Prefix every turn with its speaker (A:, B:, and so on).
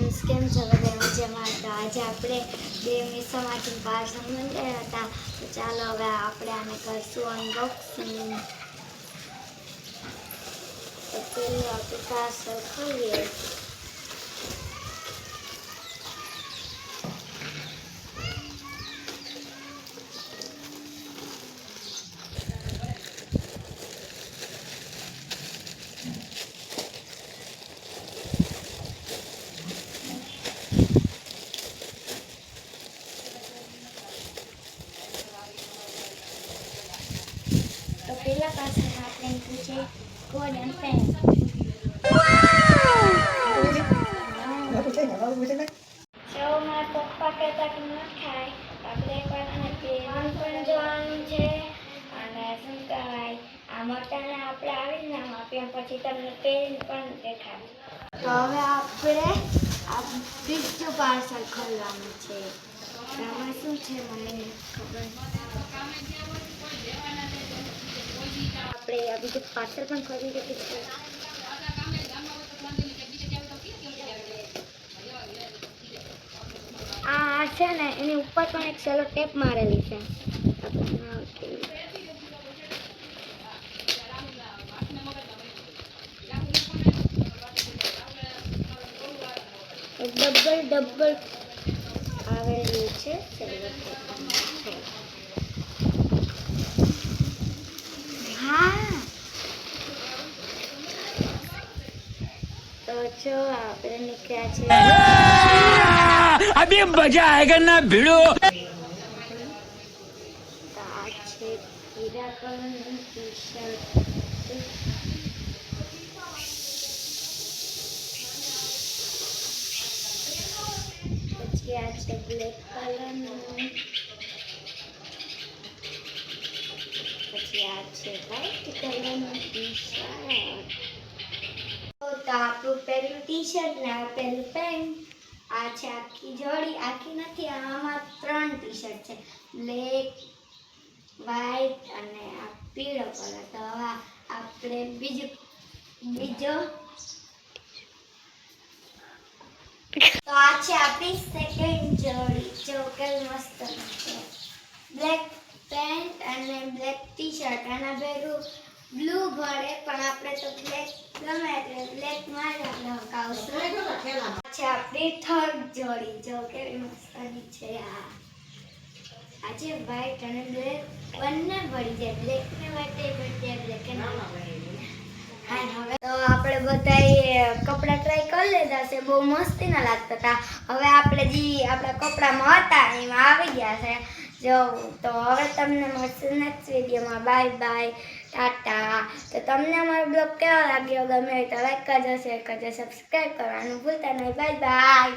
A: Friends, કેમ છો બધા મજામાં? તો આજે આપણે બે મીસામાંથી પાર્સલ મંગાવ્યા હતા, તો ચાલો હવે આપણે આને કરશું અનબોક્સિંગ. તો પહેલું આપણે પાર્સલ ખોલીએ. તો પહેલા પાર્સલ આપણે પૂછે કોડ એન્ડ પેન. તો મારા પપ્પા કહેતા કે ન ખાય, આપણે એકવાર આને પહેરવાનું પણ જોવાનું છે અને શું કહેવાય આ મટરને આપણે આવી જ નામ આપીએ પછી તમને પહેરીને પણ દેખાય. તો હવે આપણે આ બીજું પાર્સલ ખોલવાનું છે. આમાં શું છે મને ખબર. આપણે આ બીજું પાર્સલ પણ ખોલી શકીએ છીએ. આ છે ને એની ઉપર પણ એક સેલો ટેપ મારેલી છે. ડબલ આવેલું છે સેલો ટેપ. હા, તો જો આપણે નીકળ્યા છે.
B: अभी मजा आएगा ना भिड़ो.
A: આ છે પીળા કલરનું ટી શર્ટ. પછી આ છે બ્લેક કલરનું. પછી આ છે વ્હાઈટ કલરનું ટી શર્ટ. તો આપણું પહેલું ટી શર્ટ ને આ પહેલું પેન્ટ. આ છે આખી જોડી. આખી નથી, આમાં 3 ટી શર્ટ છે, બ્લેક, વ્હાઈટ અને આ પીળો કલર. તો હવે આપણે બીજો તો આ છે આપણી સેકન્ડ જોડી. જો કે મસ્ત છે. બ્લેક પેન્ટ અને બ્લેક ટી શર્ટ. આના ભેગું બ્લુ ભળે પણ આપણે તો બ્લેક ગમે એટલે બ્લેક માં જ આપણે હકાવશું. છે આપણી થર્ડ જોડી. જો કેવી મસ્તની છે. આજે વ્હાઈટ અને બ્લેક બંને ભળી જાય. બ્લેક ને વ્હાઈટ એ ભળી જાય. બ્લેક ને હા. હવે તો આપણે બધાએ કપડાં ટ્રાય કરી લીધા છે. બહુ મસ્તી ના લાગતા હતા. હવે આપણે જે આપણા કપડામાં હતા એમાં આવી ગયા છે. જો તો હવે તમને મળશે નેક્સ્ટ વિડીયોમાં. Bye bye, Tata. તો તમને અમારો બ્લોગ કેવો લાગ્યો? ગમે હોય તો લાઈક કરજો, શેર કરજો, સબસ્ક્રાઈબ કરવાનું ભૂલતા નહીં. Bye bye.